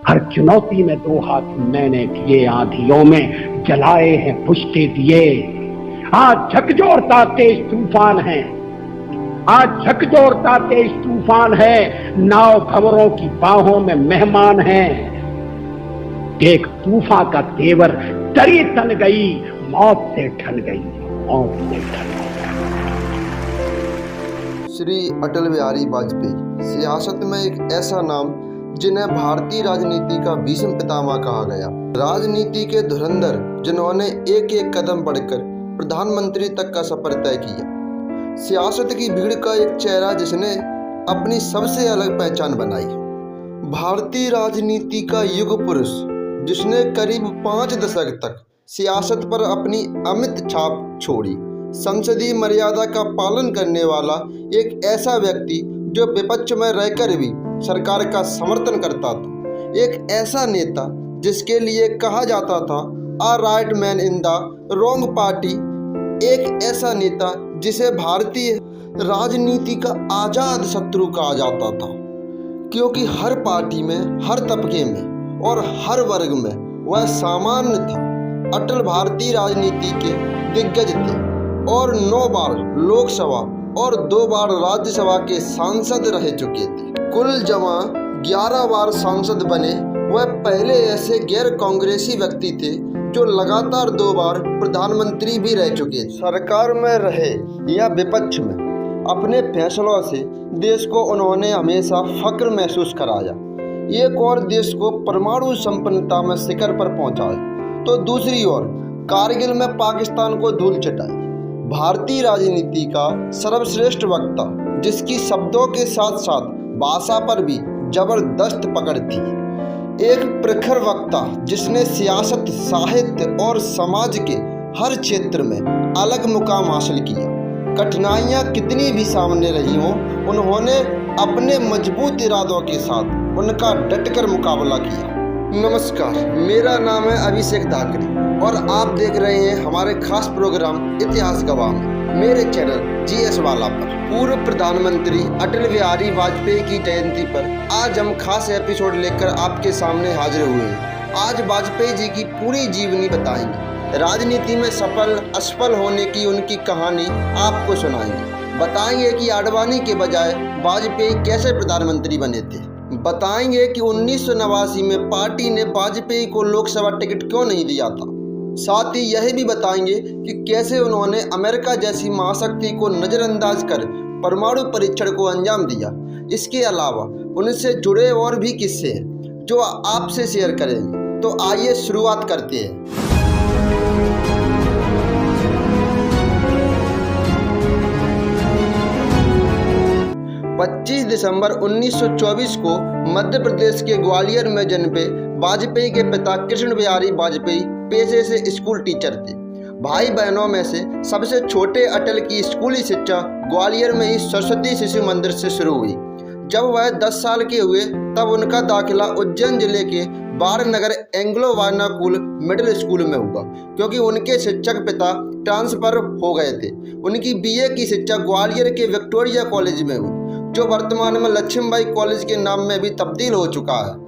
हर चुनौती में दो हाथ मैंने किए, आंधियों में जलाए हैं बुझते दिए। आज झकझोरता तेज तूफान है, आज झकझोरता तेज तूफान है, नाव भंवरों की बाहों में मेहमान है। देख तूफान का तेवर तरी तन गई, मौत से ठन गई, मौत से ठन गई। श्री अटल बिहारी वाजपेयी सियासत में एक ऐसा नाम जिन्हें भारतीय राजनीति का भीष्म पितामह कहा गया। राजनीति के धुरंधर जिन्होंने एक एक कदम बढ़कर प्रधानमंत्री तक का सफर तय किया। सियासत की भीड़ का एक चेहरा जिसने अपनी सबसे अलग पहचान बनाई। भारतीय राजनीति का युग पुरुष जिसने करीब 5 दशक तक सियासत पर अपनी अमिट छाप छोड़ी। संसदीय मर्यादा का पालन करने वाला एक ऐसा व्यक्ति जो विपक्ष में रहकर भी सरकार का समर्थन करता था। एक ऐसा नेता जिसके लिए कहा जाता था a right man in the wrong party. एक ऐसा नेता जिसे भारतीय राजनीति का आजाद शत्रु कहा जाता था, क्योंकि हर पार्टी में, हर तबके में और हर वर्ग में वह सामान्य था। अटल भारतीय राजनीति के दिग्गज थे और 9 बार लोकसभा और 2 बार राज्यसभा के सांसद रह चुके थे। कुल जमा 11 बार सांसद बने। वह पहले ऐसे गैर कांग्रेसी व्यक्ति थे जो लगातार 2 बार प्रधानमंत्री भी रह चुके थे। सरकार में रहे या विपक्ष में, अपने फैसलों से देश को उन्होंने हमेशा फक्र महसूस कराया। एक और देश को परमाणु संपन्नता में शिखर पर पहुंचाया, तो दूसरी ओर कारगिल में पाकिस्तान को धूल चटाई। भारतीय राजनीति का सर्वश्रेष्ठ वक्ता जिसकी शब्दों के साथ साथ भाषा पर भी जबरदस्त पकड़ थी। एक प्रखर वक्ता जिसने सियासत, साहित्य और समाज के हर क्षेत्र में अलग मुकाम हासिल किया। कठिनाइयाँ कितनी भी सामने रही हों, उन्होंने अपने मजबूत इरादों के साथ उनका डटकर मुकाबला किया। नमस्कार, मेरा नाम है अभिषेक धाकरे और आप देख रहे हैं हमारे खास प्रोग्राम इतिहास गवाह में, मेरे चैनल जीएस वाला पर। पूर्व प्रधानमंत्री अटल बिहारी वाजपेयी की जयंती पर आज हम खास एपिसोड लेकर आपके सामने हाजिर हुए हैं। आज वाजपेयी जी की पूरी जीवनी बताएंगे, राजनीति में सफल असफल होने की उनकी कहानी आपको सुनाएंगे। बताएंगे कि आडवाणी के बजाय वाजपेयी कैसे प्रधानमंत्री बने थे। बताएंगे कि 1989 में पार्टी ने वाजपेयी को लोकसभा टिकट क्यों नहीं दिया था। साथ ही यह भी बताएंगे कि कैसे उन्होंने अमेरिका जैसी महाशक्ति को नज़रअंदाज कर परमाणु परीक्षण को अंजाम दिया। इसके अलावा उनसे जुड़े और भी किस्से हैं जो आपसे शेयर करेंगे। तो आइए शुरुआत करते हैं। 25 दिसंबर 1924 को मध्य प्रदेश के ग्वालियर में जन्मे वाजपेयी के पिता कृष्ण बिहारी वाजपेयी पेशे से स्कूल टीचर थे। भाई बहनों में से सबसे छोटे अटल की स्कूली शिक्षा ग्वालियर में ही सरस्वती शिशु मंदिर से शुरू हुई। जब वह 10 साल के हुए तब उनका दाखिला उज्जैन जिले के बारनगर एंग्लो वर्नाकुल मिडिल स्कूल में हुआ, क्योंकि उनके शिक्षक पिता ट्रांसफर हो गए थे। उनकी बीए की शिक्षा ग्वालियर के विक्टोरिया कॉलेज में हुई, जो वर्तमान में लक्ष्मीबाई कॉलेज के नाम में भी तब्दील हो चुका है।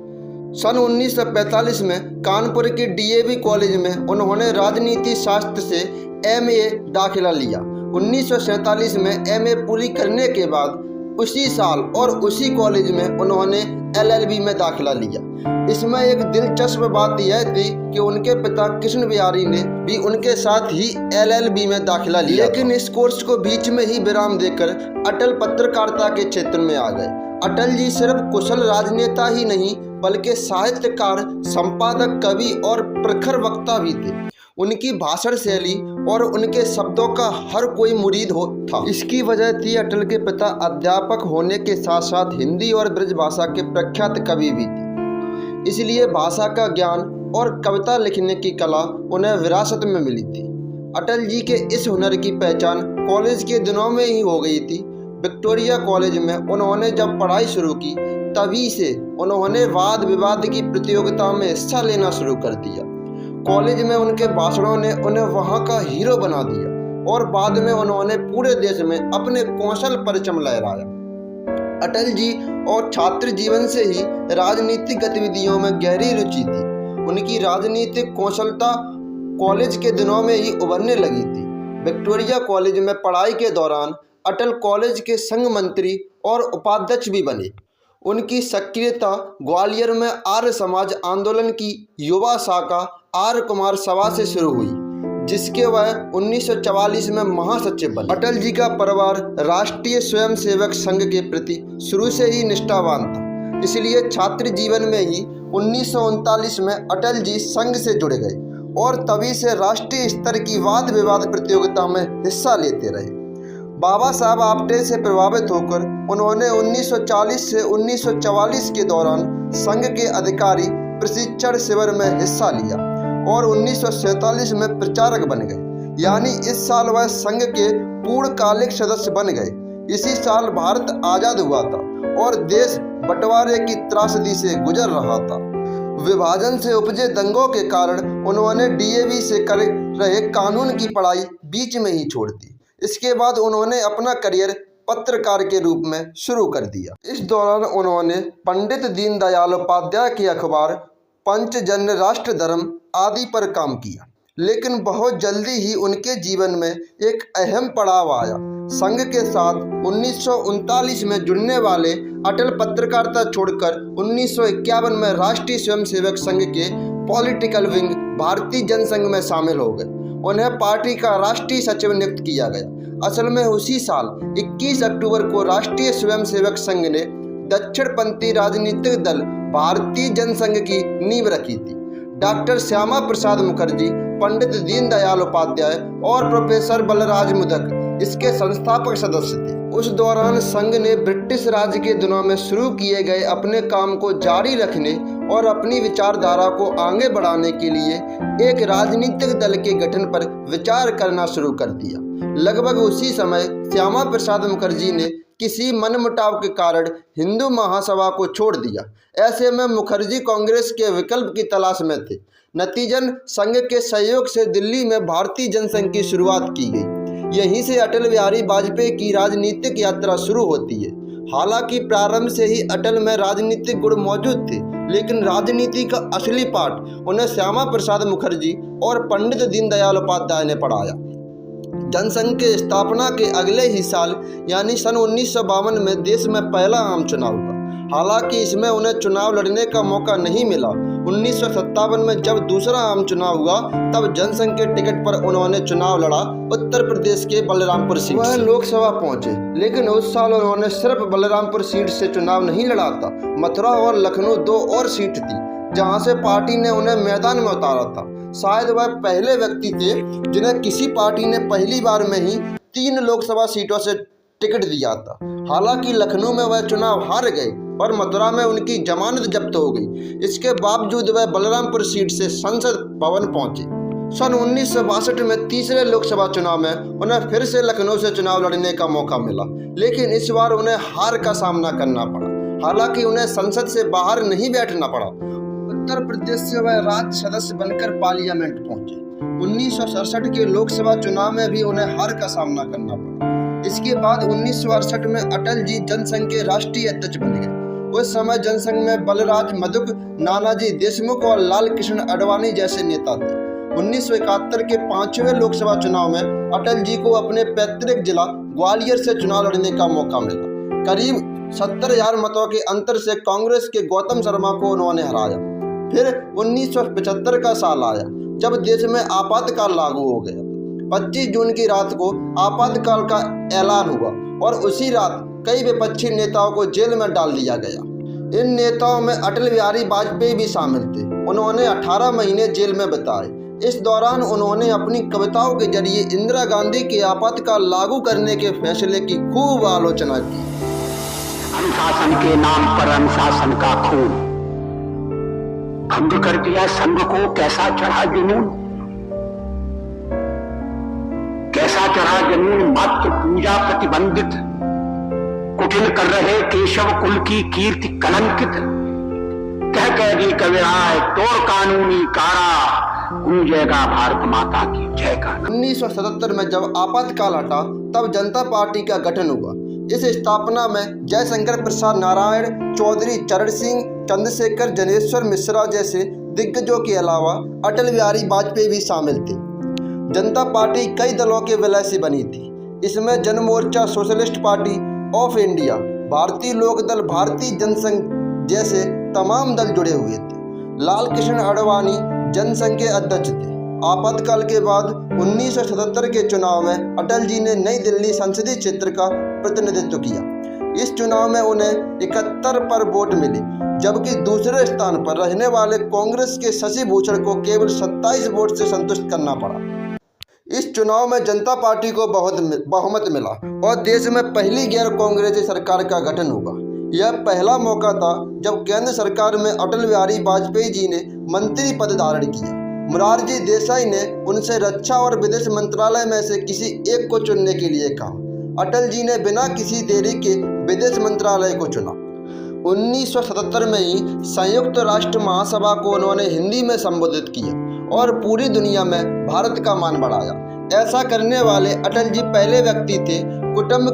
सन 1945 में कानपुर के डीएवी कॉलेज में उन्होंने राजनीति शास्त्र से एमए दाखिला लिया। 1947 में एमए पूरी करने के बाद उसी साल और उसी कॉलेज में उन्होंने एलएलबी में दाखिला लिया। इसमें एक दिलचस्प बात यह थी कि उनके पिता कृष्ण बिहारी ने भी उनके साथ ही एलएलबी में दाखिला लिया, लेकिन इस कोर्स को बीच में ही विराम देकर अटल पत्रकारिता के क्षेत्र में आ गए। अटल जी सिर्फ कुशल राजनेता ही नहीं बल्कि साहित्यकार, संपादक, कवि और प्रखर वक्ता भी थे। उनकी भाषण शैली और उनके शब्दों का हर कोई मुरीद था। इसकी वजह थी अटल के पिता अध्यापक होने के साथ साथ हिंदी और ब्रज भाषा के प्रख्यात कवि भी थे। इसलिए भाषा का ज्ञान और कविता लिखने की कला उन्हें विरासत में मिली थी। अटल जी के इस हुनर की पहचान कॉलेज के दिनों में ही हो गई थी। विक्टोरिया कॉलेज में उन्होंने जब पढ़ाई शुरू की तभी से उन्होंने वाद विवाद की प्रतियोगिता में हिस्सा लेना शुरू कर दिया। कॉलेज में उनके भाषणों ने उन्हें वहां का हीरो बना दिया और बाद में उन्होंने पूरे देश में अपने कौशल परचम लहराया। अटल जी और छात्र जीवन से ही राजनीतिक गतिविधियों में गहरी रुचि थी। उनकी राजनीतिक कौशलता कॉलेज के दिनों में ही उभरने लगी थी। विक्टोरिया कॉलेज में पढ़ाई के दौरान अटल कॉलेज के संघ मंत्री और उपाध्यक्ष भी बने। उनकी सक्रियता ग्वालियर में आर्य समाज आंदोलन की युवा शाखा आर्य कुमार सभा से शुरू हुई, जिसके वह 1944 में महासचिव बने। अटल जी का परिवार राष्ट्रीय स्वयंसेवक संघ के प्रति शुरू से ही निष्ठावान था, इसलिए छात्र जीवन में ही 1939 में अटल जी संघ से जुड़ गए और तभी से राष्ट्रीय स्तर की वाद विवाद प्रतियोगिता में हिस्सा लेते रहे। बाबा साहब आप्टे से प्रभावित होकर उन्होंने 1940 से 1944 के दौरान संघ के अधिकारी प्रशिक्षण शिविर में हिस्सा लिया और 1947 में प्रचारक बन गए, यानी इस साल वह संघ के पूर्णकालिक सदस्य बन गए। इसी साल भारत आज़ाद हुआ था और देश बंटवारे की त्रासदी से गुजर रहा था। विभाजन से उपजे दंगों के कारण उन्होंने डीएवी से कर रहे कानून की पढ़ाई बीच में ही छोड़ दी। इसके बाद उन्होंने अपना करियर पत्रकार के रूप में शुरू कर दिया। इस दौरान उन्होंने पंडित दीनदयाल उपाध्याय के अखबार पंचजन्य राष्ट्र धर्म आदि पर काम किया, लेकिन बहुत जल्दी ही उनके जीवन में एक अहम पड़ाव आया। संघ के साथ 1939 में जुड़ने वाले अटल पत्रकारिता छोड़कर 1951 में राष्ट्रीय स्वयंसेवक संघ के पॉलिटिकल विंग भारतीय जनसंघ में शामिल हो गए। उन्हें पार्टी का राष्ट्रीय सचिव नियुक्त किया गया। असल में उसी साल 21 अक्टूबर को राष्ट्रीय स्वयंसेवक संघ ने दक्षिणपंथी राजनीतिक दल भारतीय जनसंघ की नींव रखी थी। डॉक्टर श्यामा प्रसाद मुखर्जी, पंडित दीनदयाल उपाध्याय और प्रोफेसर बलराज मुदक इसके संस्थापक सदस्य थे। उस दौरान संघ ने ब्रिटिश राज के दिनों में शुरू किए गए अपने काम को जारी रखने और अपनी विचारधारा को आगे बढ़ाने के लिए एक राजनीतिक दल के गठन पर विचार करना शुरू कर दिया। लगभग उसी समय श्यामा प्रसाद मुखर्जी ने किसी मनमुटाव के कारण हिंदू महासभा को छोड़ दिया। ऐसे में मुखर्जी कांग्रेस के विकल्प की तलाश में थे। नतीजन संघ के सहयोग से दिल्ली में भारतीय जनसंघ की शुरुआत की गई। यहीं से अटल बिहारी वाजपेयी की राजनीतिक यात्रा शुरू होती है। हालांकि प्रारंभ से ही अटल में राजनीतिक गुण मौजूद थे, लेकिन राजनीति का असली पाठ उन्हें श्यामा प्रसाद मुखर्जी और पंडित दीनदयाल उपाध्याय ने पढ़ाया। जनसंघ के स्थापना के अगले ही साल यानी सन 1952 में देश में पहला आम चुनाव हुआ। हालांकि इसमें उन्हें चुनाव लड़ने का मौका नहीं मिला। 1957 में जब दूसरा आम चुनाव हुआ तब जनसंघ के टिकट पर उन्होंने चुनाव लड़ा उत्तर प्रदेश के बलरामपुर सीट। वह लोकसभा पहुंचे, लेकिन उस साल उन्होंने सिर्फ बलरामपुर सीट से चुनाव नहीं लड़ा था। मथुरा और लखनऊ 2 और सीट थी जहां से पार्टी ने उन्हें मैदान में उतारा था। शायद वह पहले व्यक्ति थे जिन्हें किसी पार्टी ने पहली बार में ही 3 लोकसभा सीटों से टिकट दिया था। हालांकि लखनऊ में वह चुनाव हार गए और मथुरा में उनकी जमानत जब्त हो गई। इसके बावजूद वह बलरामपुर सीट से संसद भवन पहुंचे। सन 1962 में तीसरे लोकसभा चुनाव में उन्हें फिर से लखनऊ से चुनाव लड़ने का मौका मिला, लेकिन इस बार उन्हें हार का सामना करना पड़ा। हालांकि उन्हें संसद से बाहर नहीं बैठना पड़ा। उत्तर प्रदेश से वह राज्य सदस्य बनकर पार्लियामेंट पहुंचे। 1967 के लोकसभा चुनाव में भी उन्हें हार का सामना करना पड़ा। इसके बाद 1968 में अटल जी जनसंघ के राष्ट्रीय अध्यक्ष बन गए। उस समय जनसंघ में बलराज मधुक, नानाजी देशमुख और लाल कृष्ण आडवाणी जैसे नेता थे। 1971 के 5वें लोकसभा चुनाव में अटल जी को अपने पैतृक जिला ग्वालियर से चुनाव लड़ने का मौका मिला। करीब 70,000 मतों के अंतर से कांग्रेस के गौतम शर्मा को उन्होंने हराया। फिर 1975 का साल आया जब देश में आपातकाल लागू हो गया। 25 जून की रात को आपातकाल का ऐलान हुआ और उसी रात कई विपक्षी नेताओं को जेल में डाल दिया गया। इन नेताओं में अटल बिहारी वाजपेयी भी शामिल थे। उन्होंने 18 महीने जेल में बिताए। इस दौरान उन्होंने अपनी कविताओं के जरिए इंदिरा गांधी के आपातकाल लागू करने के फैसले की खूब आलोचना की। अनुशासन के नाम पर अनुशासन का खून भंग कर दिया संघ को। कैसा चढ़ा जुनून, कैसा चढ़ा जुनून। मात्र पूजा प्रतिबंधित, कुटिल कर रहे केशव कुल की कीर्ति कलंकित। कह दी कविराय तोड़ कानूनी कारा, गूंजेगा भारत माता की जयकारा। 1977 में जब आपातकाल हटा तब जनता पार्टी का गठन हुआ। इस स्थापना में जयशंकर प्रसाद नारायण, चौधरी चरण सिंह, चंद्रशेखर जनेश्वर मिश्रा जैसे दिग्गजों के अलावा अटल बिहारी वाजपेयी भी शामिल थे। जनता पार्टी कई दलों के विलय से बनी थी। इसमें Janamorcha, socialist party of India, भारतीय लोक दल, भारतीय जनसंघ जैसे तमाम दल जुड़े हुए थे। लाल कृष्ण आडवाणी जनसंघ के अध्यक्ष थे। आपातकाल के बाद 1977 के चुनाव में अटल जी ने नई दिल्ली संसदीय क्षेत्र का प्रतिनिधित्व किया। इस चुनाव में उन्हें 71 पर वोट मिले, जबकि दूसरे स्थान पर रहने वाले कांग्रेस के शशि भूषण को केवल 27 वोट से संतुष्ट करना पड़ा। इस चुनाव में जनता पार्टी को बहुमत मिला और देश में पहली गैर कांग्रेसी सरकार का गठन हुआ। यह पहला मौका था जब केंद्र सरकार में अटल बिहारी वाजपेयी जी ने मंत्री पद धारण किया। मोरारजी देसाई ने उनसे रक्षा और विदेश मंत्रालय में से किसी एक को चुनने के लिए कहा। अटल जी ने बिना किसी देरी के विदेश मंत्रालय को चुना। 1977 में ही संयुक्त राष्ट्र महासभा को उन्होंने हिंदी में संबोधित किया और पूरी दुनिया में भारत का मान बढ़ाया। ऐसा करने वाले अटल जी पहले व्यक्ति थे। कुटुंब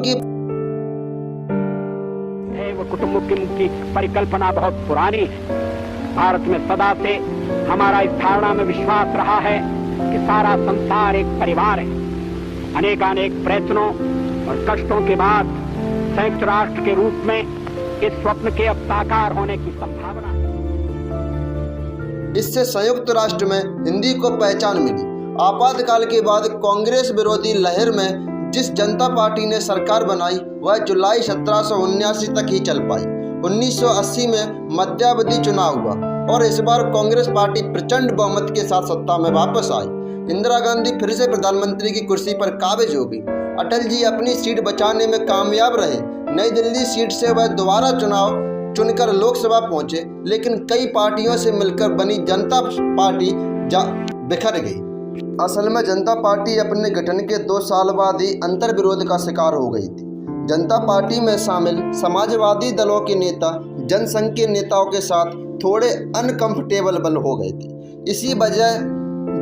की परिकल्पना बहुत पुरानी है। भारत में सदा से हमारा इस धारणा में विश्वास रहा है कि सारा संसार एक परिवार है। अनेकानेक प्रयत्नों और कष्टों के बाद संयुक्त राष्ट्र के रूप में इस स्वप्न के अब साकार होने की संभावना है। इससे संयुक्त राष्ट्र में हिंदी को पहचान मिली। आपातकाल के बाद कांग्रेस विरोधी लहर में जिस जनता पार्टी ने सरकार बनाई वह जुलाई 1779 तक ही चल पाई। 1980 में मध्यावधि चुनाव हुआ और इस बार कांग्रेस पार्टी प्रचंड बहुमत के साथ सत्ता में वापस आई। इंदिरा गांधी फिर से प्रधानमंत्री की कुर्सी पर काबिज हो गई। अटल जी अपनी सीट बचाने में कामयाब रहे। नई दिल्ली सीट से वह दोबारा चुनाव चुनकर लोकसभा पहुंचे, लेकिन कई पार्टियों से मिलकर बनी जनता पार्टी बिखर गई। असल में जनता पार्टी अपने गठन के 2 साल बाद ही अंतर्विरोध का शिकार हो गई थी। जनता पार्टी में शामिल समाजवादी दलों के नेता जनसंघ के नेताओं के साथ थोड़े अनकंफर्टेबल हो गए थे। इसी वजह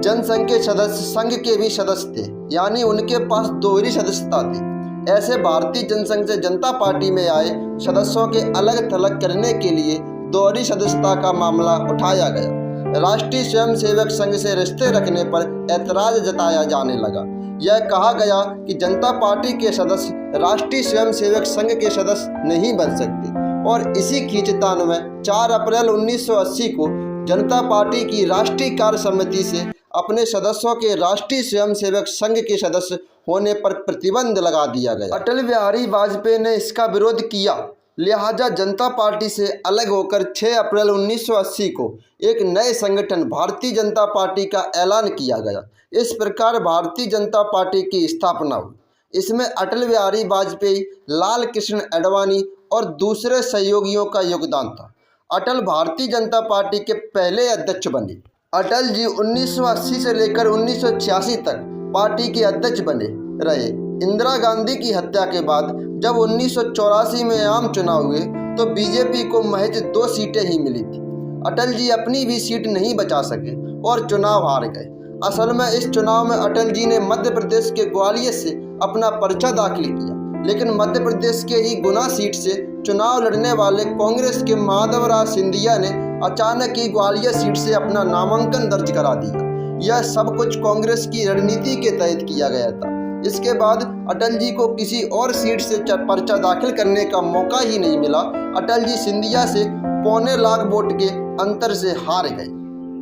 जनसंघ के सदस्य संघ के भी सदस्य थे, यानी उनके पास दोहरी सदस्यता थी। ऐसे भारतीय जनसंघ से जनता पार्टी में आए सदस्यों के अलग थलग करने के लिए दोहरी सदस्यता का मामला उठाया गया। राष्ट्रीय स्वयंसेवक संघ से रिश्ते रखने पर ऐतराज जताया जाने लगा। यह कहा गया कि जनता पार्टी के सदस्य राष्ट्रीय स्वयंसेवक संघ के सदस्य नहीं बन सकते और इसी खींचतान में 4 अप्रैल 1980 को जनता पार्टी की राष्ट्रीय कार्य समिति से अपने सदस्यों के राष्ट्रीय स्वयंसेवक संघ के सदस्य होने पर प्रतिबंध लगा दिया गया। अटल बिहारी वाजपेयी ने इसका विरोध किया, लिहाजा जनता पार्टी से अलग होकर 6 अप्रैल 1980 को एक नए संगठन भारतीय जनता पार्टी का ऐलान किया गया। इस प्रकार भारतीय जनता पार्टी की स्थापना हुई। इसमें अटल बिहारी वाजपेयी, लाल कृष्ण आडवाणी और दूसरे सहयोगियों का योगदान था। अटल भारतीय जनता पार्टी के पहले अध्यक्ष बने। अटल जी 1980 से लेकर 1986 तक पार्टी के अध्यक्ष बने रहे। इंदिरा गांधी की हत्या के बाद जब 1984 में आम चुनाव हुए तो बीजेपी को महज 2 सीटें ही मिली थी। अटल जी अपनी भी सीट नहीं बचा सके और चुनाव हार गए। असल में इस चुनाव में अटल जी ने मध्य प्रदेश के ग्वालियर से अपना पर्चा दाखिल किया, लेकिन मध्य प्रदेश के ही गुना सीट से चुनाव लड़ने वाले कांग्रेस के माधवराव सिंधिया ने अचानक ही ग्वालियर सीट से अपना नामांकन दर्ज करा दिया। यह सब कुछ कांग्रेस की रणनीति के तहत किया गया था। इसके बाद अटल जी को किसी और सीट से पर्चा दाखिल करने का मौका ही नहीं मिला। अटल जी सिंधिया से 1.25 लाख वोट के अंतर से हार गए।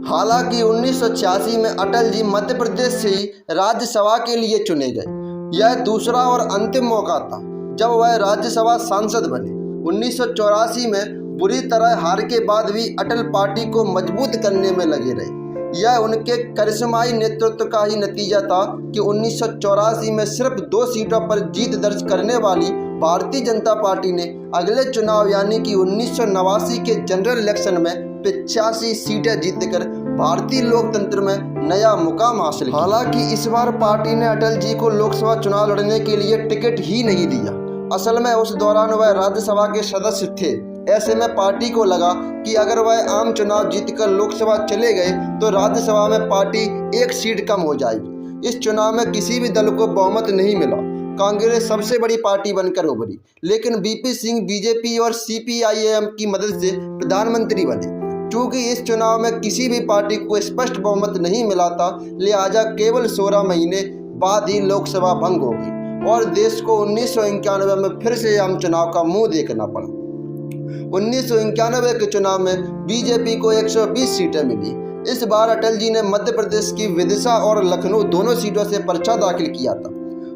हालांकि 1986 में अटल जी मध्य प्रदेश से ही राज्यसभा के लिए चुने गए। यह दूसरा और अंतिम मौका था जब वह राज्यसभा सांसद बने। 1984 में बुरी तरह हार के बाद भी अटल पार्टी को मजबूत करने में लगे रहे। यह उनके करिश्माई नेतृत्व का ही नतीजा था कि 1984 में सिर्फ 2 सीटों पर जीत दर्ज करने वाली भारतीय जनता पार्टी ने अगले चुनाव यानी कि 1989 के जनरल इलेक्शन में 85 सीटें जीतकर भारतीय लोकतंत्र में नया मुकाम हासिल किया। हालांकि इस बार पार्टी ने अटल जी को लोकसभा चुनाव लड़ने के लिए टिकट ही नहीं दिया। असल में उस दौरान वह राज्यसभा के सदस्य थे। ऐसे में पार्टी को लगा कि अगर वह आम चुनाव जीतकर लोकसभा चले गए तो राज्यसभा में पार्टी 1 सीट कम हो जाएगी। इस चुनाव में किसी भी दल को बहुमत नहीं मिला। कांग्रेस सबसे बड़ी पार्टी बनकर उभरी, लेकिन बीपी सिंह बीजेपी और सीपीआईएम की मदद से प्रधानमंत्री बने। चूंकि इस चुनाव में किसी भी पार्टी को स्पष्ट बहुमत नहीं मिला था, लिहाजा केवल 16 महीने बाद ही लोकसभा भंग हो गई और देश को 1991 में फिर से आम चुनाव का मुंह देखना पड़ा। 1991 के चुनाव में बीजेपी को 120 सीटें मिली। इस बार अटल जी ने मध्य प्रदेश की विदिशा और लखनऊ दोनों सीटों से पर्चा दाखिल किया था।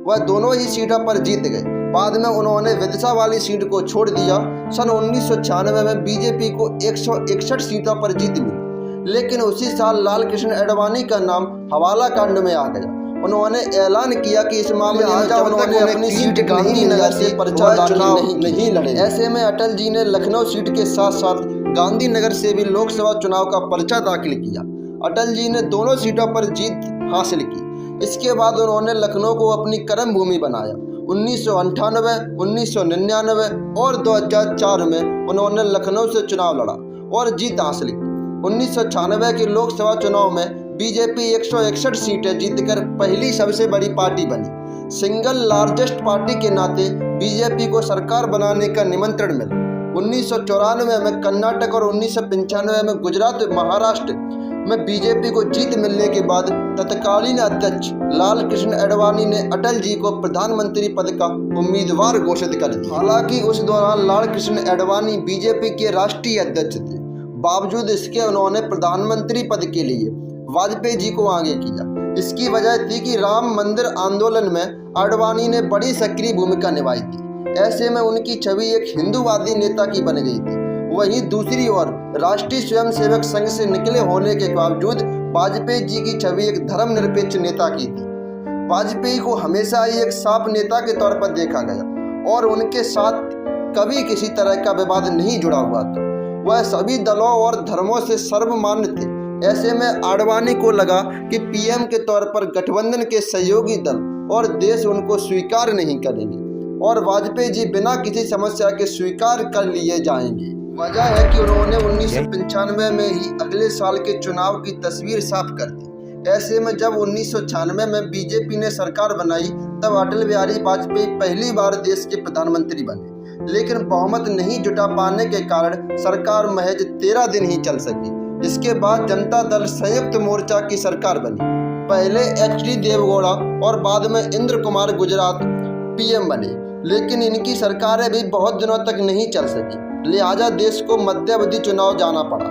वह दोनों ही सीटों पर जीत गए। बाद में उन्होंने विदिशा वाली सीट को छोड़ दिया। सन 1996 में बीजेपी को 161 सीटों पर जीत मिली, लेकिन उसी साल लाल कृष्ण आडवाणी का नाम हवाला कांड में आ गया। उन्होंने ऐलान किया कि इस मामले में उन्होंने अपनी सीट गांधीनगर से पर्चा चुनाव नहीं लड़े। ऐसे में अटल जी ने लखनऊ सीट के साथ साथ गांधीनगर से भी लोकसभा चुनाव का पर्चा दाखिल किया। अटल जी ने दोनों सीटों पर जीत हासिल की। इसके बाद उन्होंने लखनऊ को अपनी कर्म भूमि बनाया। 1998, 1999 और 2004 में उन्होंने लखनऊ से चुनाव लड़ा और जीत हासिल की। 1996 के लोकसभा चुनाव में बीजेपी 161 सीटें जीतकर पहली सबसे बड़ी पार्टी बनी। सिंगल लार्जेस्ट पार्टी के नाते बीजेपी को सरकार बनाने का निमंत्रण मिला। 1994 में कर्नाटक और 1995 में गुजरात महाराष्ट्र में बीजेपी को जीत मिलने के बाद तत्कालीन अध्यक्ष लाल कृष्ण आडवाणी ने अटल जी को प्रधानमंत्री पद का उम्मीदवार घोषित कर दिया। हालांकि उस दौरान लाल कृष्ण आडवाणी बीजेपी के राष्ट्रीय अध्यक्ष थे। बावजूद इसके उन्होंने प्रधानमंत्री पद के लिए वाजपेयी जी को आगे किया। इसकी वजह थी कि राम मंदिर आंदोलन में आडवाणी ने बड़ी सक्रिय भूमिका निभाई थी। ऐसे में उनकी छवि एक हिंदूवादी नेता की बन गई थी। वहीं दूसरी ओर राष्ट्रीय स्वयंसेवक संघ से निकले होने के बावजूद वाजपेयी जी की छवि एक धर्मनिरपेक्ष नेता की थी। वाजपेयी को हमेशा ही एक साफ नेता के तौर पर देखा गया और उनके साथ कभी किसी तरह का विवाद नहीं जुड़ा हुआ था। वह सभी दलों और धर्मों से सर्वमान्य थे। ऐसे में आडवाणी को लगा कि पीएम के तौर पर गठबंधन के सहयोगी दल और देश उनको स्वीकार नहीं करेंगे और वाजपेयी जी बिना किसी समस्या के स्वीकार कर लिए जाएंगे। वजह है कि उन्होंने 1995 में ही अगले साल के चुनाव की तस्वीर साफ कर दी। ऐसे में जब 1996 में बीजेपी ने सरकार बनाई, तब अटल बिहारी वाजपेयी पहली बार देश के प्रधानमंत्री बने, लेकिन बहुमत नहीं जुटा पाने के कारण सरकार महज 13 दिन ही चल सकी। इसके बाद जनता दल संयुक्त मोर्चा की सरकार बनी। पहले एचडी देवगौड़ा और बाद में इंद्र कुमार गुजरात पीएम बने, लेकिन इनकी सरकारें भी बहुत दिनों तक नहीं चल सकी। लिहाजा देश को मध्यावधि चुनाव जाना पड़ा।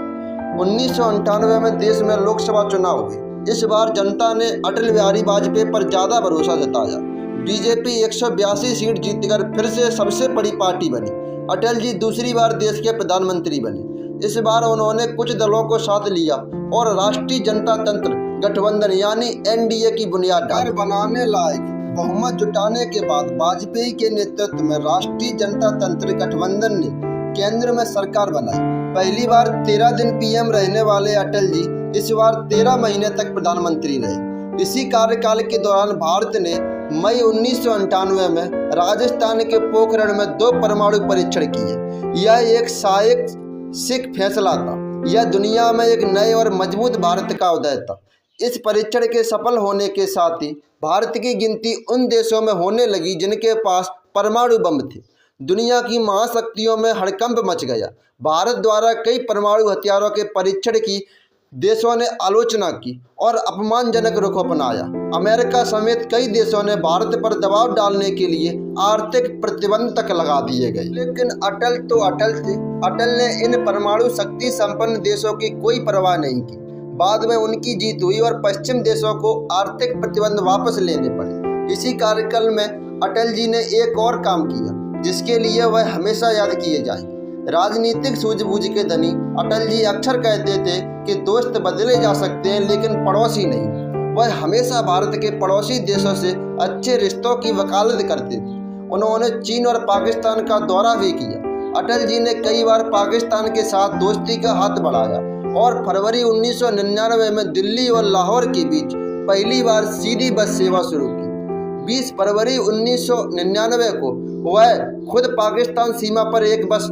1998 में देश में लोकसभा चुनाव हुए। इस बार जनता ने अटल बिहारी वाजपेयी पर ज़्यादा भरोसा जताया। बीजेपी 182 सीट जीतकर फिर से सबसे बड़ी पार्टी बनी। अटल जी दूसरी बार देश के प्रधानमंत्री बने। इस बार उन्होंने कुछ दलों को साथ लिया और राष्ट्रीय जनता तंत्र गठबंधन यानी एनडीए की बुनियाद डाली। बनाने लायक बहुमत जुटाने के बाद वाजपेयी के नेतृत्व में राष्ट्रीय जनता तंत्र गठबंधन ने केंद्र में सरकार बनाई। पहली बार 13 दिन पीएम रहने वाले अटल जी इस बार 13 महीने तक प्रधानमंत्री रहे। इसी कार्यकाल के दौरान भारत ने मई 1998 में राजस्थान के पोखरण में 2 परमाणु परीक्षण किए। यह एक साहसिक फैसला था। यह दुनिया में एक नए और मजबूत भारत का उदय था। इस परीक्षण के सफल होने के साथ ही भारत की गिनती उन देशों में होने लगी जिनके पास परमाणु बम थे। दुनिया की महाशक्तियों में हड़कंप मच गया। भारत द्वारा कई परमाणु हथियारों के परीक्षण की देशों ने आलोचना की और अपमानजनक रुख अपनाया। अमेरिका समेत कई देशों ने भारत पर दबाव डालने के लिए आर्थिक प्रतिबंध तक लगा दिए गए। लेकिन अटल तो अटल थे। अटल ने इन परमाणु शक्ति संपन्न देशों की कोई परवाह नहीं की। बाद में उनकी जीत हुई और पश्चिम देशों को आर्थिक प्रतिबंध वापस लेने पड़े। इसी कार्यकाल में अटल जी ने एक और काम किया जिसके लिए वह हमेशा याद किए जाएंगे। राजनीतिक सूझबूझ के धनी अटल जी अक्सर कहते थे कि दोस्त बदले जा सकते हैं लेकिन पड़ोसी नहीं। वह हमेशा भारत के पड़ोसी देशों से अच्छे रिश्तों की वकालत करते थे। उन्होंने चीन और पाकिस्तान का दौरा भी किया। अटल जी ने कई बार पाकिस्तान के साथ दोस्ती का हाथ बढ़ाया और फरवरी 1999 में दिल्ली और लाहौर के बीच पहली बार सीधी बस सेवा शुरू की। 20 फरवरी 1999 को वह खुद पाकिस्तान सीमा पर एक बस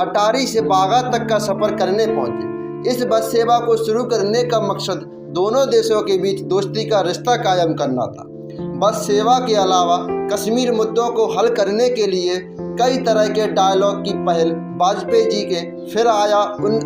अटारी से बागा तक का सफर करने पहुंचे। इस बस सेवा को शुरू करने का मकसद दोनों देशों के बीच दोस्ती का रिश्ता कायम करना था। बस सेवा के अलावा कश्मीर मुद्दों को हल करने के लिए कई तरह के डायलॉग की पहल वाजपेयी जी के फिर आया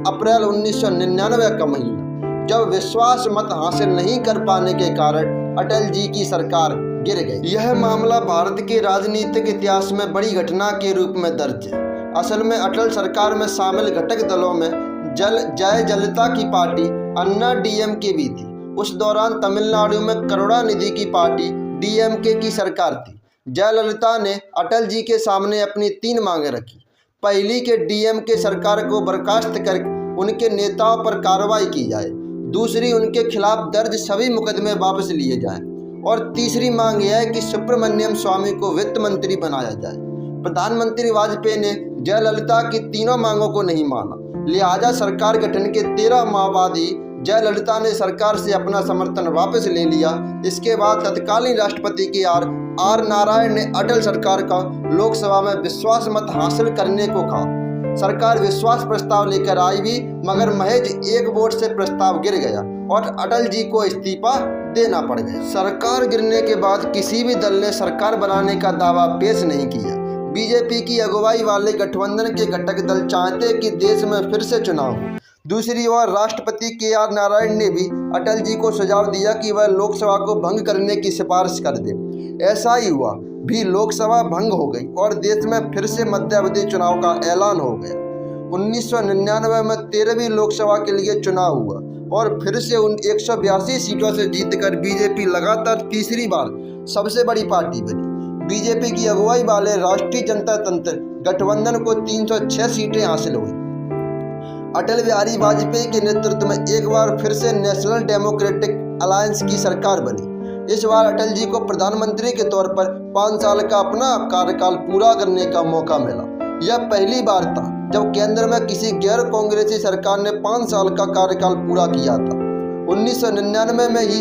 अप्रैल 1999 का महीना, जब विश्वास मत हासिल नहीं कर पाने के कारण अटल जी की सरकार गिर गई। यह मामला भारत के राजनीतिक इतिहास में बड़ी घटना के रूप में दर्ज है। असल में अटल सरकार में शामिल घटक दलों में जयललिता की पार्टी अन्ना डीएमके भी थी। उस दौरान तमिलनाडु में करुणानिधि की पार्टी डीएमके की सरकार थी। जयललिता ने अटल जी के सामने अपनी 3 मांगें रखी। पहली के डीएमके सरकार को बर्खास्त कर उनके नेताओं पर कार्रवाई की जाए, दूसरी उनके खिलाफ दर्ज सभी मुकदमे वापस लिए जाएं, और तीसरी मांग यह है कि सुब्रमण्यम स्वामी को वित्त मंत्री बनाया जाए। प्रधानमंत्री वाजपेयी ने जयललिता की तीनों मांगों को नहीं माना, लिहाजा सरकार गठन के 13 माह बाद ही जयललिता ने सरकार से अपना समर्थन वापस ले लिया। इसके बाद तत्कालीन राष्ट्रपति के आर नारायण ने अटल सरकार का लोकसभा में विश्वास मत हासिल करने को कहा। सरकार विश्वास प्रस्ताव लेकर आई भी, मगर महज 1 वोट से प्रस्ताव गिर गया और अटल जी को इस्तीफा देना पड़ गया। सरकार गिरने के बाद किसी भी दल ने सरकार बनाने का दावा पेश नहीं किया। बीजेपी की अगुवाई वाले गठबंधन के घटक दल चाहते कि देश में फिर से चुनाव हो। दूसरी ओर राष्ट्रपति KR नारायण ने भी अटल जी को सुझाव दिया कि वह लोकसभा को भंग करने की सिफारिश कर दे। ऐसा ही हुआ भी, लोकसभा भंग हो गई और देश में फिर से मध्यावधि चुनाव का ऐलान हो गया। 1999 में 13वीं लोकसभा के लिए चुनाव हुआ और फिर से उन 182 सीटों से जीतकर बीजेपी लगातार तीसरी बार सबसे बड़ी पार्टी बनी। बीजेपी की अगुवाई वाले राष्ट्रीय जनता तंत्र गठबंधन को 306 सीटें हासिल हुई। अटल बिहारी वाजपेयी के नेतृत्व में एक बार फिर से नेशनल डेमोक्रेटिक अलायंस की सरकार बनी। इस बार अटल जी को प्रधानमंत्री के तौर पर 5 साल का अपना कार्यकाल पूरा करने का मौका मिला। यह पहली बार था जब केंद्र में किसी गैर कांग्रेसी सरकार ने 5 साल का कार्यकाल पूरा किया था। 1999 में ही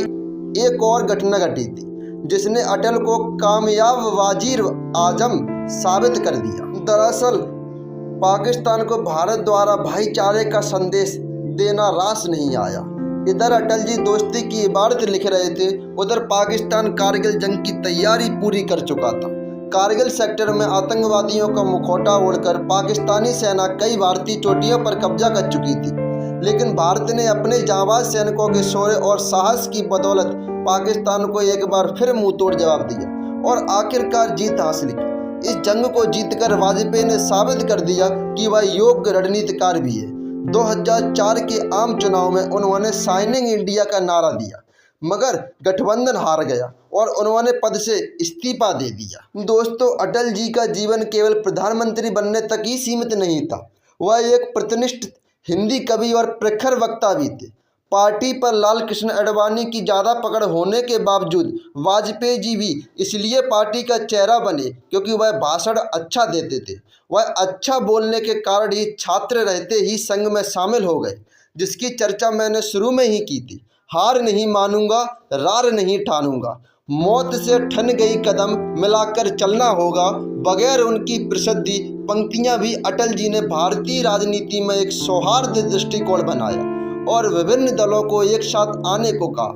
एक और घटना घटी थी जिसने अटल को कामयाब वजीर आजम साबित कर दिया। दरअसल पाकिस्तान को भारत द्वारा भाईचारे का संदेश देना रास नहीं आया। इधर अटल जी दोस्ती की इबारत लिख रहे थे, उधर पाकिस्तान कारगिल जंग की तैयारी पूरी कर चुका था। कारगिल सेक्टर में आतंकवादियों का मुखौटा ओढ़कर पाकिस्तानी सेना कई भारतीय चोटियों पर कब्जा कर चुकी थी, लेकिन भारत ने अपने जांबाज सैनिकों के शौर्य और साहस की बदौलत पाकिस्तान को एक बार फिर मुंह तोड़ जवाब दिया और आखिरकार जीत हासिल की। इस जंग को जीतकर वाजपेयी ने साबित कर दिया कि वह योग्य रणनीतिकार भी है। 2004 के आम चुनाव में उन्होंने साइनिंग इंडिया का नारा दिया, मगर गठबंधन हार गया और उन्होंने पद से इस्तीफा दे दिया। दोस्तों, अटल जी का जीवन केवल प्रधानमंत्री बनने तक ही सीमित नहीं था। वह एक प्रतिष्ठित हिंदी कवि और प्रखर वक्ता भी थे। पार्टी पर लाल कृष्ण आडवाणी की ज़्यादा पकड़ होने के बावजूद वाजपेयी जी भी इसलिए पार्टी का चेहरा बने क्योंकि वह भाषण अच्छा देते थे। वह अच्छा बोलने के कारण ही छात्र रहते ही संघ में शामिल हो गए, जिसकी चर्चा मैंने शुरू में ही की थी। हार नहीं मानूंगा, रार नहीं ठानूंगा, मौत से ठन गई कदम मिलाकर चलना होगा। बगैर उनकी प्रसिद्धि पंक्तियां भी अटल जी ने भारतीय राजनीति में एक सौहार्द दृष्टिकोण बनाया और विभिन्न दलों को एक साथ आने को कहा,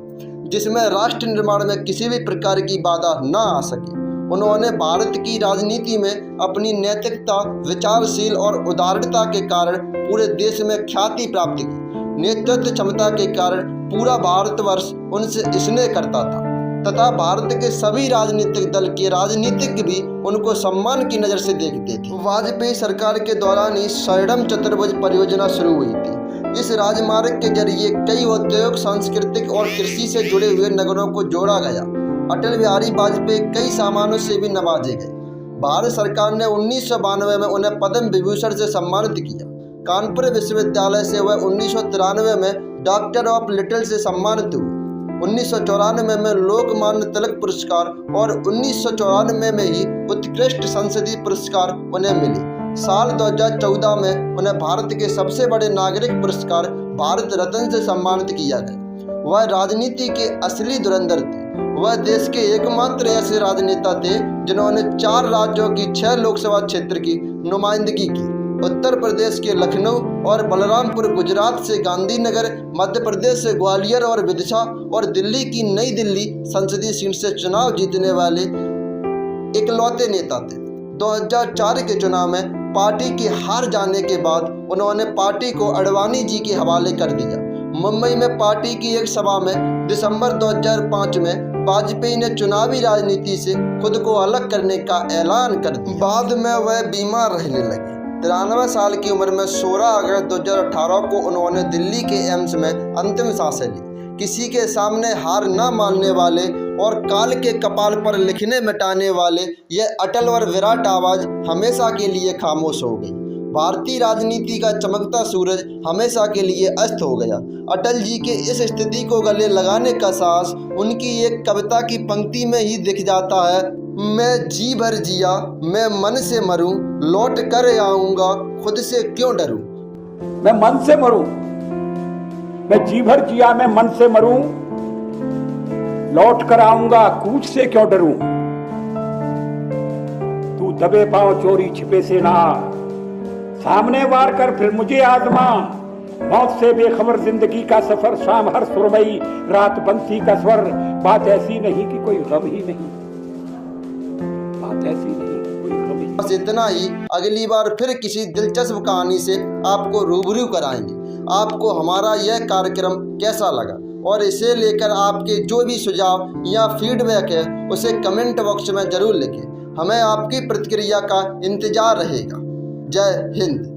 जिसमें राष्ट्र निर्माण में किसी भी प्रकार की बाधा न आ सके। उन्होंने भारत की राजनीति में अपनी नैतिकता, विचारशील और उदारता के कारण पूरे देश में ख्याति प्राप्त की। नेतृत्व क्षमता के कारण पूरा भारतवर्ष उनसे स्नेह करता था तथा भारत के सभी राजनीतिक दल के राजनीतिज्ञ भी उनको सम्मान की नज़र से देखते थे। वाजपेयी सरकार के दौरान ही शरणम चतुर्भुज परियोजना शुरू हुई थी। इस राजमार्ग के जरिए कई औद्योगिक, सांस्कृतिक और कृषि से जुड़े हुए नगरों को जोड़ा गया। अटल बिहारी वाजपेयी कई सम्मानों से भी नवाजे गए। भारत सरकार ने 1992 में उन्हें पद्म विभूषण से सम्मानित किया। कानपुर विश्वविद्यालय से वह 1993 में डॉक्टर ऑफ लिटल से सम्मानित हुए। 1994 में लोकमान्य तिलक पुरस्कार और 1994 में ही उत्कृष्ट संसदीय पुरस्कार उन्हें मिले। साल 2014 में उन्हें भारत के सबसे बड़े नागरिक पुरस्कार भारत रत्न से सम्मानित किया गया। वह राजनीति के असली धुरंधर थे। वह देश के एकमात्र ऐसे राजनेता थे जिन्होंने 4 राज्यों की 6 लोकसभा क्षेत्र की नुमाइंदगी की। उत्तर प्रदेश के लखनऊ और बलरामपुर, गुजरात से गांधीनगर, मध्य प्रदेश से ग्वालियर और विदिशा और दिल्ली की नई दिल्ली संसदीय सीट से चुनाव जीतने वाले इकलौते नेता थे। 2004 के चुनाव में पार्टी की हार जाने के बाद उन्होंने पार्टी को आडवाणी जी के हवाले कर दिया। मुंबई में पार्टी की एक सभा में दिसंबर 2005 में वाजपेयी ने चुनावी राजनीति से खुद को अलग करने का ऐलान कर दिया। बाद में वह बीमार रहने लगे। 93 साल की उम्र में 16 अगस्त 2018 को उन्होंने दिल्ली के एम्स में अंतिम सांसें ली। किसी के सामने हार न मानने वाले और काल के कपाल पर लिखने मिटाने वाले यह अटल और विराट आवाज हमेशा के लिए खामोश हो गई। भारतीय राजनीति का चमकता सूरज हमेशा के लिए अस्त हो गया। अटल जी के इस स्थिति को गले लगाने का साहस उनकी एक कविता की पंक्ति में ही दिख जाता है। मैं जी भर जिया, मैं मन से मरूं, लौट कर आऊंगा, खुद से क्यों डरूं। मैं मन से मरूं, मैं जी भर जिया, मैं मन से मरूं, लौट कर आऊंगा, कूच से क्यों डरूं। तू दबे पांव चोरी छिपे से ना, सामने वार कर फिर मुझे आजमा। मौत से बेखबर जिंदगी का सफर, शाम हर सुरमई रात बंसी का स्वर। बात ऐसी नहीं कि कोई गम ही नहीं, बात ऐसी नहीं कि कोई गम ही। बस इतना ही। अगली बार फिर किसी दिलचस्प कहानी से आपको रूबरू कराएंगे। आपको हमारा यह कार्यक्रम कैसा लगा और इसे लेकर आपके जो भी सुझाव या फीडबैक है उसे कमेंट बॉक्स में जरूर लिखें। हमें आपकी प्रतिक्रिया का इंतजार रहेगा। जय हिंद।